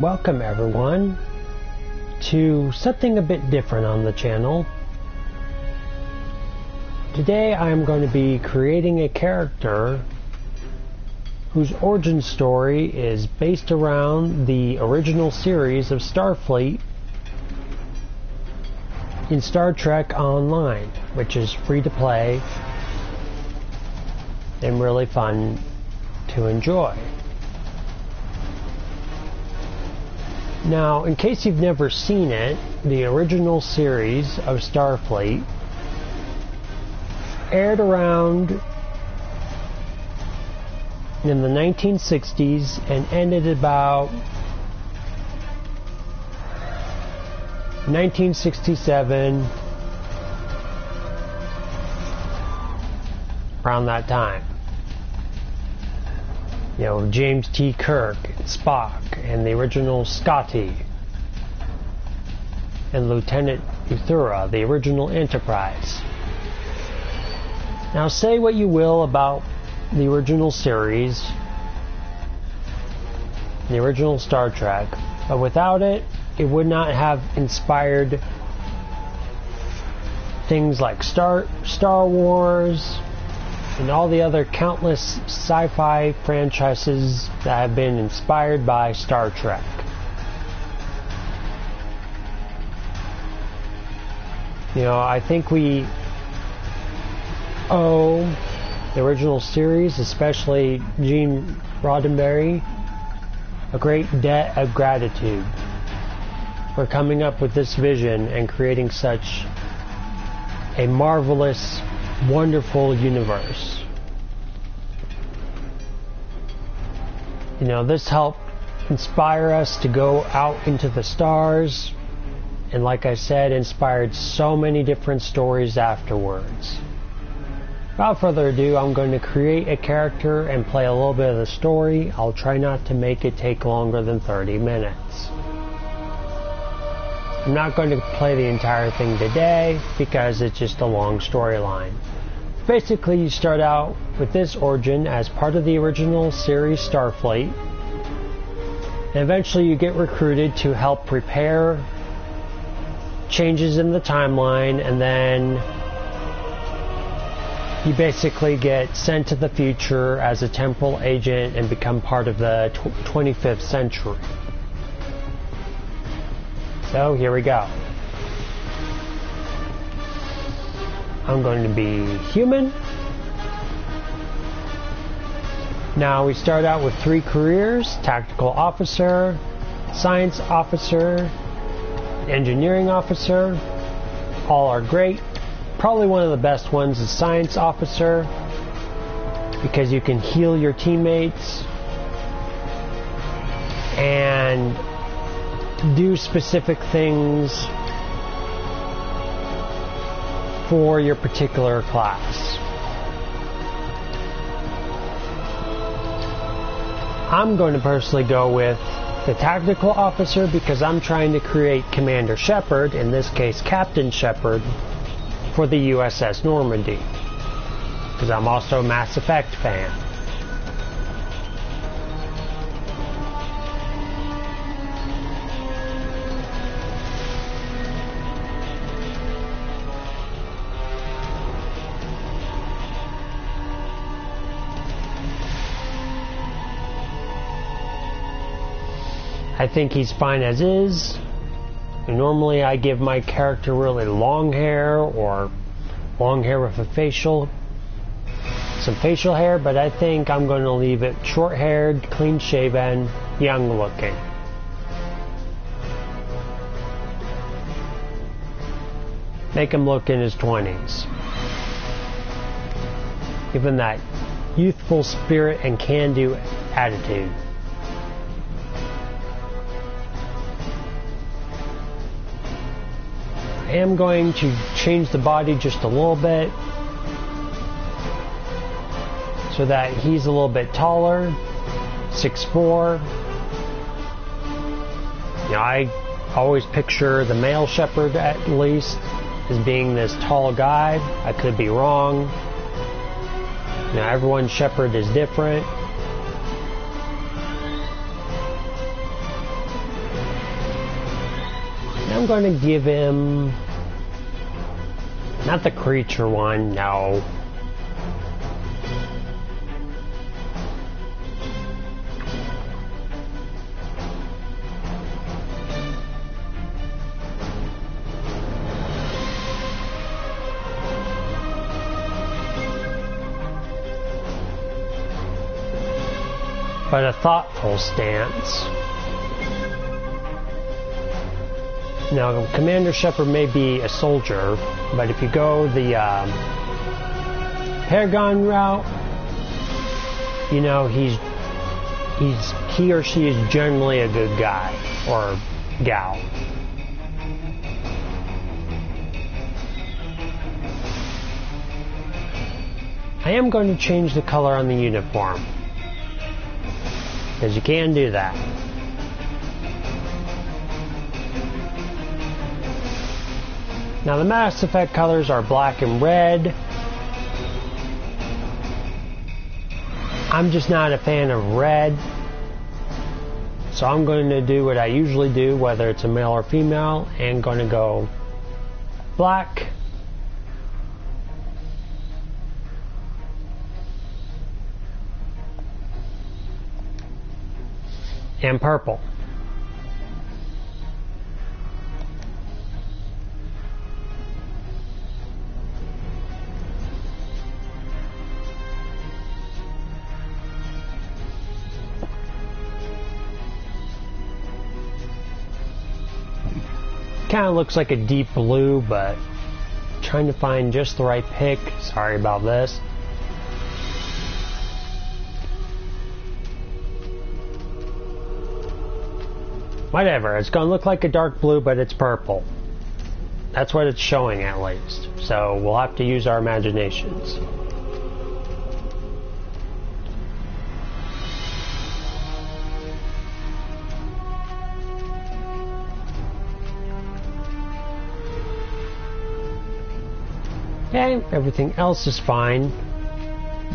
Welcome everyone to something a bit different on the channel. Today I'm going to be creating a character whose origin story is based around the original series of Starfleet in Star Trek Online, which is free to play and really fun to enjoy. Now, in case you've never seen it, the original series of Starfleet aired around in the 1960s and ended about 1967, around that time. You know, James T. Kirk, Spock, and the original Scotty, and Lieutenant Uhura, the original Enterprise. Now, say what you will about the original series, the original Star Trek, but without it, it would not have inspired things like Star Wars, and all the other countless sci-fi franchises that have been inspired by Star Trek. You know, I think we owe the original series, especially Gene Roddenberry, a great debt of gratitude for coming up with this vision and creating such a marvelous, wonderful universe. You know, this helped inspire us to go out into the stars, and like I said, inspired so many different stories afterwards. Without further ado, I'm going to create a character and play a little bit of the story. I'll try not to make it take longer than 30 minutes. I'm not going to play the entire thing today because it's just a long storyline. Basically, you start out with this origin as part of the original series Starfleet, and eventually you get recruited to help prepare changes in the timeline, and then you basically get sent to the future as a temporal agent and become part of the 25th century. So here we go. I'm going to be human. Now we start out with 3 careers: tactical officer, science officer, engineering officer. All are great. Probably one of the best ones is science officer, because you can heal your teammates and do specific things for your particular class. I'm going to personally go with the tactical officer because I'm trying to create Commander Shepard, in this case Captain Shepard, for the USS Normandy, because I'm also a Mass Effect fan. I think he's fine as is. And normally I give my character really long hair, or long hair with some facial hair, but I think I'm going to leave it short-haired, clean-shaven, young-looking. Make him look in his 20s. Give him that youthful spirit and can-do attitude. I am going to change the body just a little bit so that he's a little bit taller, 6'4". You know, I always picture the male Shepard, at least, as being this tall guy. I could be wrong. You know, everyone's Shepard is different. I'm going to give him... not the creature one, no. But a thoughtful stance. Now, Commander Shepard may be a soldier, but if you go the Paragon route, you know, he or she is generally a good guy or gal. I am going to change the color on the uniform, because you can do that. Now the Mass Effect colors are black and red. I'm just not a fan of red, so I'm going to do what I usually do, whether it's a male or female, and going to go black. And purple. Kind of looks like a deep blue, but trying to find just the right pick. Sorry about this. Whatever, it's going to look like a dark blue, but it's purple. That's what it's showing, at least. So we'll have to use our imaginations. Okay, everything else is fine.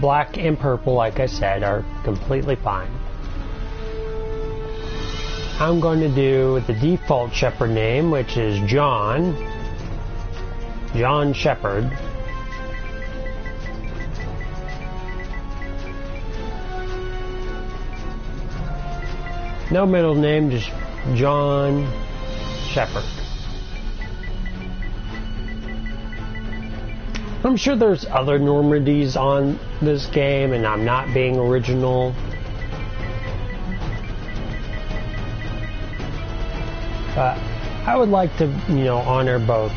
Black and purple, like I said, are completely fine. I'm going to do the default Shepard name, which is John Shepard. No middle name, just John Shepard. I'm sure there's other Normandies on this game, and I'm not being original. But I would like to, honor both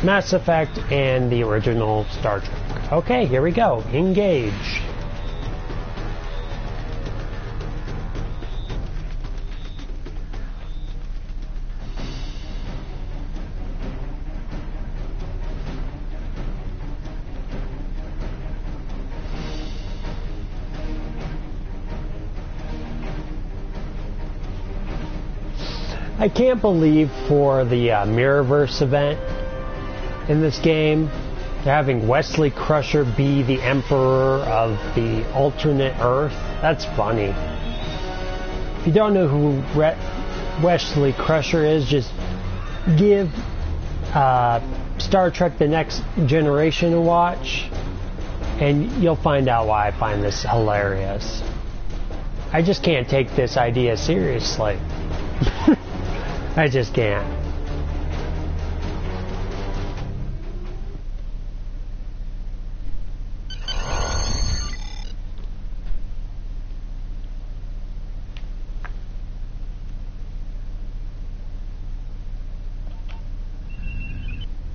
Mass Effect and the original Star Trek. Okay, here we go. Engage. I can't believe for the Mirrorverse event in this game, they're having Wesley Crusher be the Emperor of the alternate Earth. That's funny. If you don't know who Wesley Crusher is, just give Star Trek The Next Generation a watch, and you'll find out why I find this hilarious. I just can't take this idea seriously. I just can't.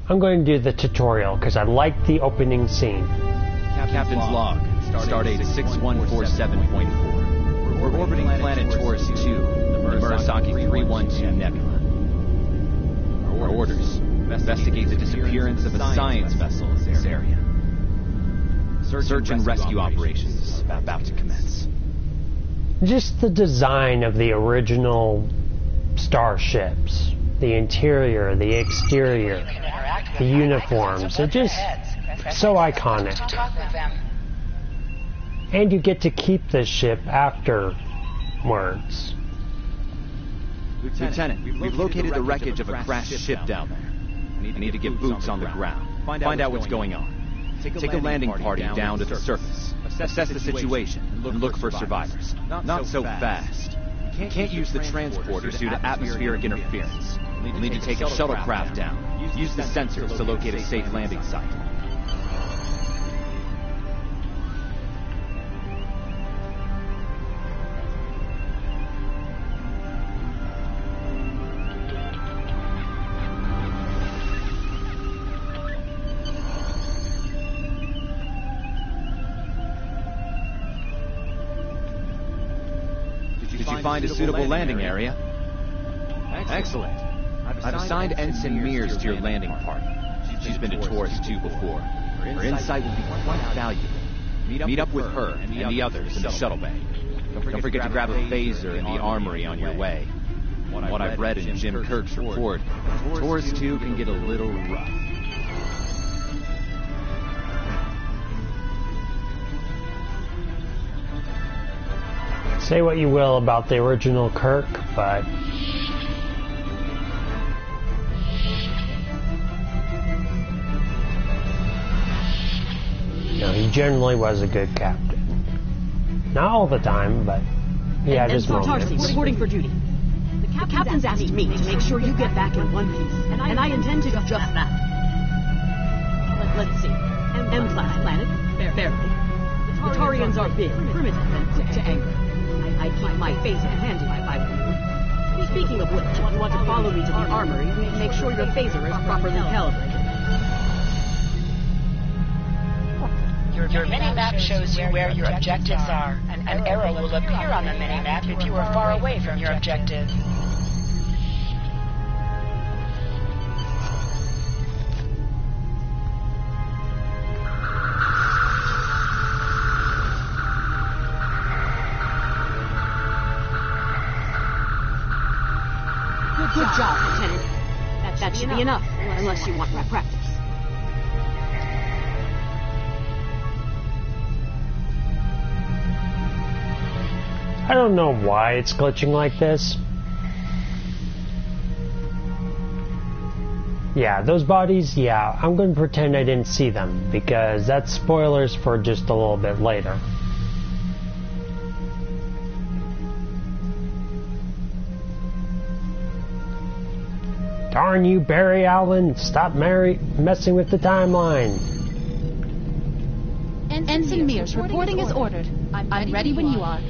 I'm going to do the tutorial because I like the opening scene. Captain's log. Stardate 6147.4. We're orbiting planet Taurus 2, the Murasaki 312 Nebula. Our orders: investigate the disappearance of a science vessel in this area. Search and rescue operations about to commence. Just the design of the original starships, the interior, the exterior, the uniforms, are just so iconic. And you get to keep this ship afterwards. Lieutenant, we've located the wreckage of a crashed ship down there. I need to get boots on the ground. Find out what's going on. Take a landing party down to the surface. Assess the situation and look for survivors. Not so fast. You can't use the transporters due to atmospheric interference. You'll need to take a shuttlecraft down. Use the sensors to locate a safe landing site. Did you find a suitable landing area? Excellent. I've assigned Ensign Mears to your landing party. She's been to TOS 2 before. Her insight will be quite valuable. Meet up with her and the others in the shuttle bay. Don't forget to grab a phaser in the armory on your way. From what I've read in Jim Kirk's report, TOS 2 can get a little rough. Say what you will about the original Kirk, but he generally was a good captain. Not all the time, but he had his moments. TARSI, reporting for duty. The captain's asked me to make sure you get back in one piece, and I intend to do just that. Let's see. M-class planet, barely. The Tarians are big, primitive, and quick to anger. I'd keep my phaser handy if I were you. Speaking of which, if you want to follow me to the armory, make sure your phaser is properly calibrated. Your mini-map shows you where your objectives are. An arrow will appear on the mini-map if you are far away from your objective. Good job, Lieutenant. That should be enough, unless you want more practice. I don't know why it's glitching like this. Yeah, those bodies, yeah, I'm going to pretend I didn't see them, because that's spoilers for just a little bit later. Darn you, Barry Allen, stop messing with the timeline. Ensign Mears, reporting as ordered. I'm ready when you are.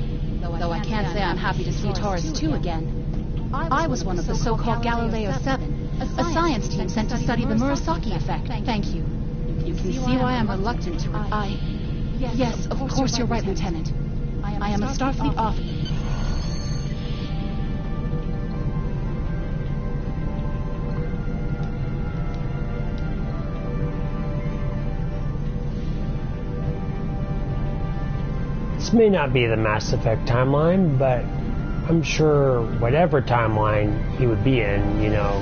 Though I can't say I'm happy to see TOS 2 again. I was one of the so-called Galileo 7, a science team sent to study the Murasaki effect. Thank you. You can see why I'm reluctant to... Yes, of course you're right, Lieutenant. I am a Starfleet officer. This may not be the Mass Effect timeline, but I'm sure whatever timeline he would be in, you know,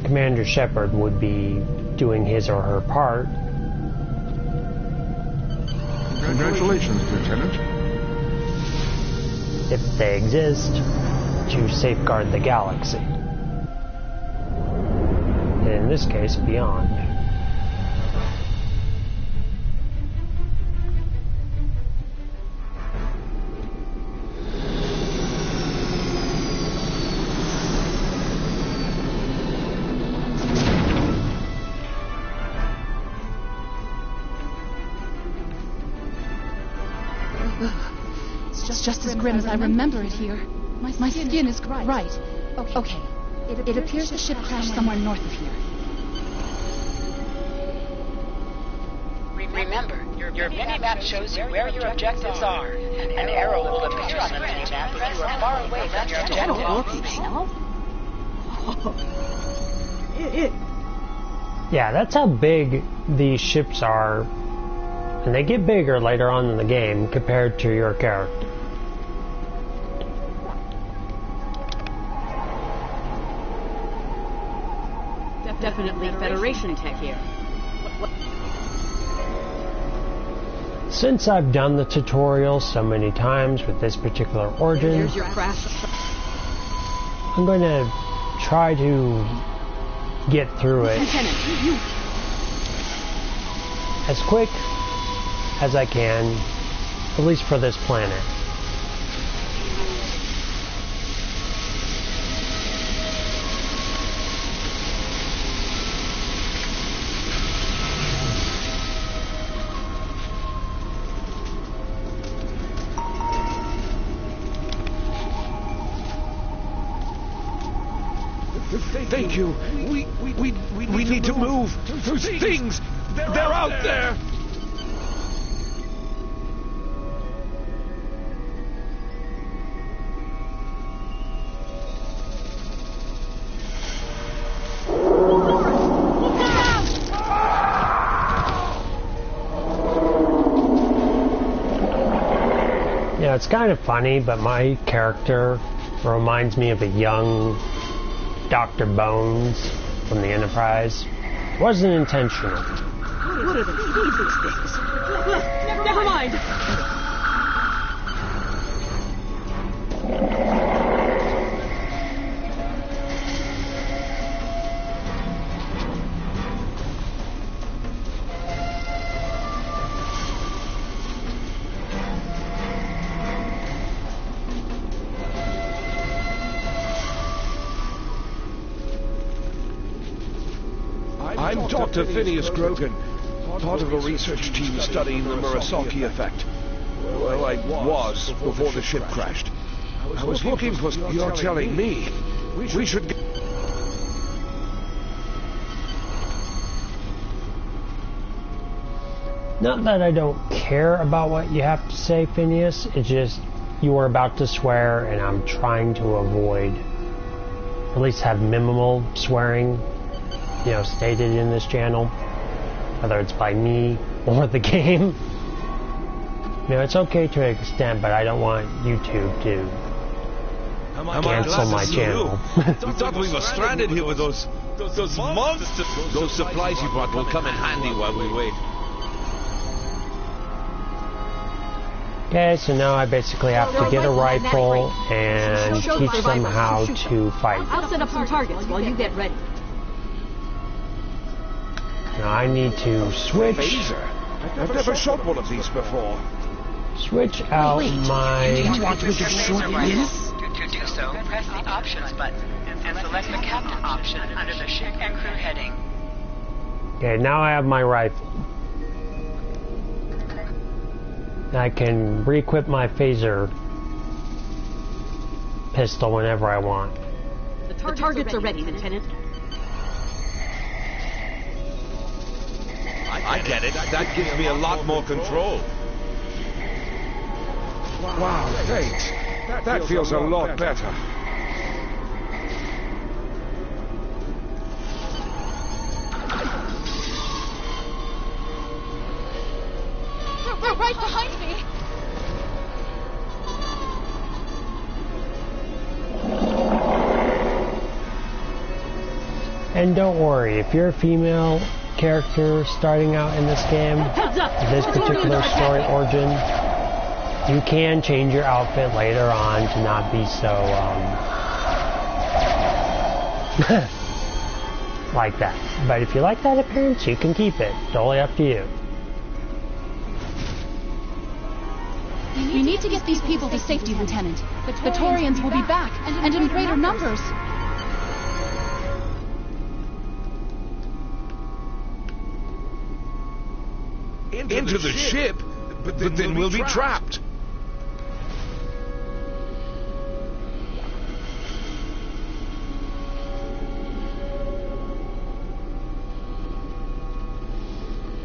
Commander Shepard would be doing his or her part. Congratulations, Lieutenant. If they exist, to safeguard the galaxy. And in this case, beyond. It's just as grim as I remember it here. My skin is right. Okay. It appears the ship crashed somewhere north of here. Remember, your mini-map shows you where your objectives are. An arrow will appear on the mini-map if you are far away from your objective. Yeah, that's how big these ships are. And they get bigger later on in the game compared to your character. Definitely Federation tech here. Since I've done the tutorial so many times with this particular origin, Here's your crash. I'm going to try to get through it Lieutenant, you... as quick as I can, at least for this planet. Thank you. We need to move. Those things, they're out there. Yeah, it's kind of funny, but my character reminds me of a young Dr. Bones from the Enterprise. Wasn't intentional. What are these things? Never mind. I'm Dr. Phineas Grogan, part of a research team studying the Murasaki effect. Well, I was before the ship crashed. I was looking for... You're telling me we should... Not that I don't care about what you have to say, Phineas. It's just you were about to swear, and I'm trying to avoid, at least have minimal swearing, you know, stated in this channel, whether it's by me or the game. You know, it's okay to an extent, but I don't want YouTube to cancel my channel. We thought we were stranded here with those monsters. Those supplies you brought will come in handy while we wait. Okay, so now I basically have to get a rifle and teach them how to fight. I'll set up some targets while you get ready. Now I need to switch I've never shot one of these before. switch out my... You want to shoot this? To do so, press the Options button and select the Captain option under the Ship and Crew heading. Okay, now I have my rifle. I can re-equip my phaser pistol whenever I want. The targets are ready, Lieutenant. I get it. That gives me a lot more control. Wow, thanks. That feels a lot better. They're right behind me! And don't worry, if you're a female character starting out in this game, this particular story origin, you can change your outfit later on to not be so, like that. But if you like that appearance, you can keep it. Totally up to you. We need to get these people to safety, Lieutenant. The Torians will be back, and in greater numbers. Into the ship? But then we'll be trapped.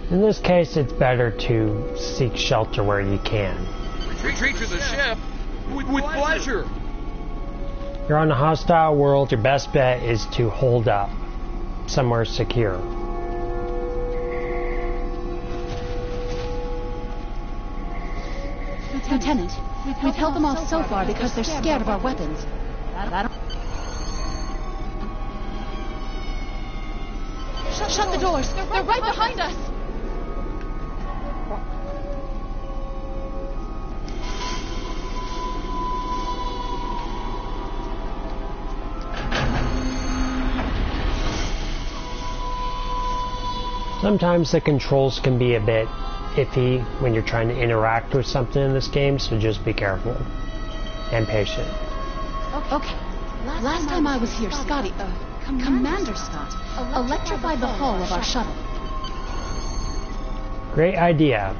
In this case, it's better to seek shelter where you can. Retreat to the ship with pleasure. You're on a hostile world, your best bet is to hold up somewhere secure. Lieutenant, we've held them off so far because they're scared of our weapons. Shut the doors! They're right behind us! Sometimes the controls can be a bit iffy when you're trying to interact with something in this game, so just be careful and patient. Okay. Last time I was here, Scotty, Commander Scott, electrified the hull of our shuttle. Great idea.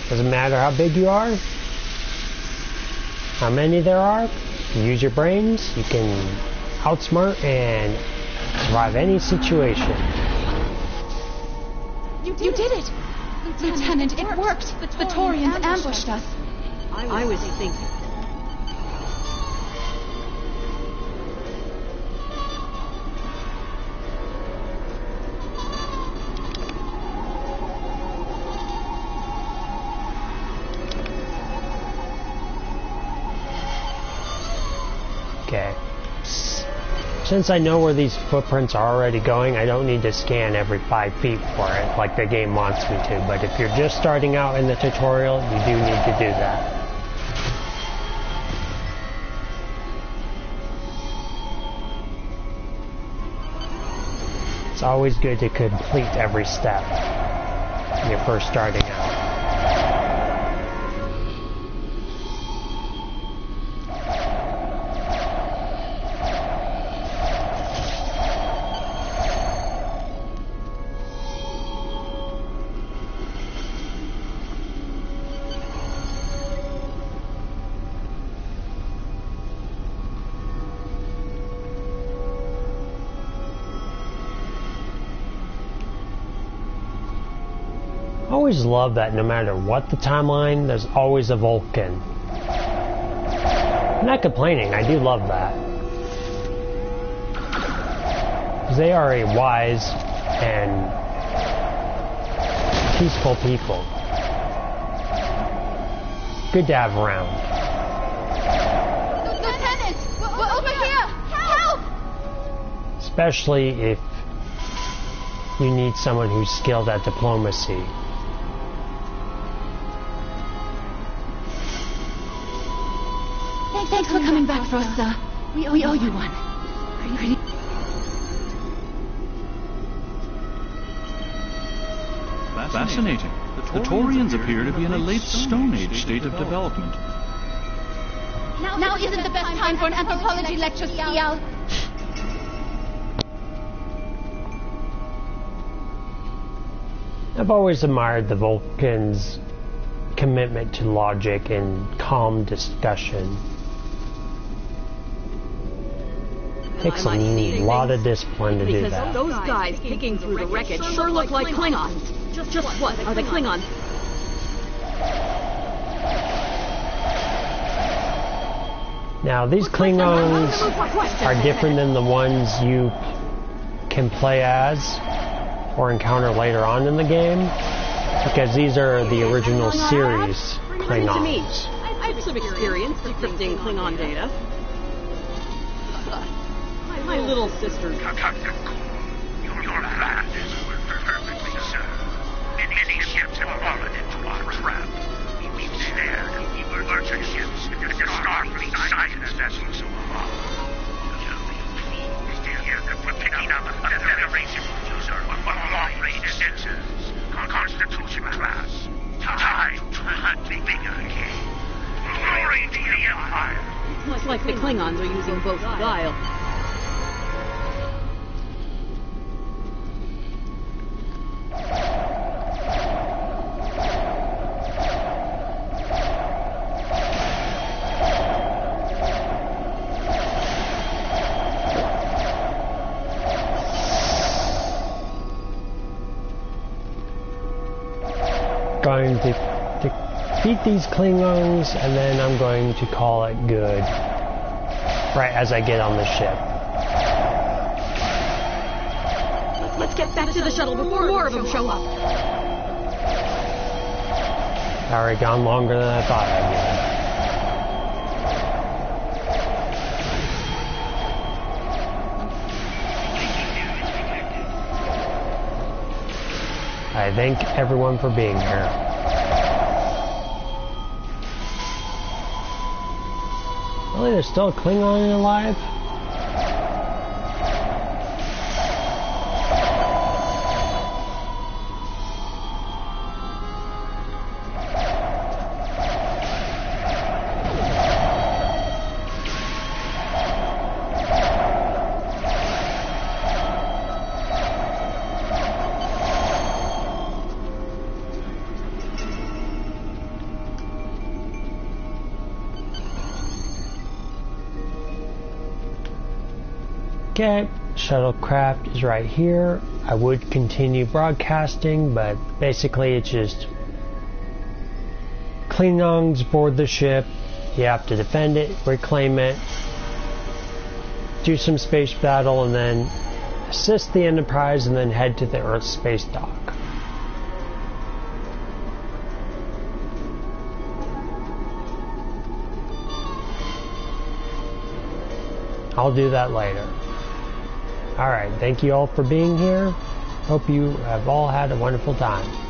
Doesn't matter how big you are, how many there are, you use your brains, you can outsmart and survive any situation. You did it! Lieutenant, it worked! The Torians ambushed us. I was thinking. Okay. Since I know where these footprints are already going, I don't need to scan every 5 feet for it like the game wants me to. But if you're just starting out in the tutorial, you do need to do that. It's always good to complete every step when you're first starting out. I always love that no matter what the timeline, there's always a Vulcan. I'm not complaining, I do love that. Because they are a wise and peaceful people. Good to have around. Lieutenant! Over here! Help! Especially if you need someone who's skilled at diplomacy. Thanks for coming back for us, sir. We owe you one. Fascinating. The Torians appear to be in a late Stone Age state of development. Now isn't the best time for an anthropology lecture, Skial. I've always admired the Vulcans' commitment to logic and calm discussion. Takes a lot of discipline to do that. Those guys picking through the wreckage sure look like Klingons. Just what are they Klingons? Now, these Klingons are different than the ones you can play as or encounter later on in the game, because these are the original series Klingons. I have some experience decrypting Klingon data. My little sister. Your land is perfectly served. Many ships have fallen into our trap. We snared evil merchant ships and the Starfleet science vessels so far. We're picking up a Federation user of long-range sensors. Constitution class. Time to hunt bigger game. Glory to the Empire. Looks like the Klingons are using both guile. Going to defeat these Klingons, and then I'm going to call it good right as I get on the ship. Let's get back to the shuttle before more of them show up. Already gone longer than I thought I would. I thank everyone for being here. Really, there's still a Klingon alive? Okay, shuttlecraft is right here. I would continue broadcasting, but basically it's just Klingons board the ship. You have to defend it, reclaim it, do some space battle, and then assist the Enterprise, and then head to the Earth space dock. I'll do that later. Alright, thank you all for being here. Hope you have all had a wonderful time.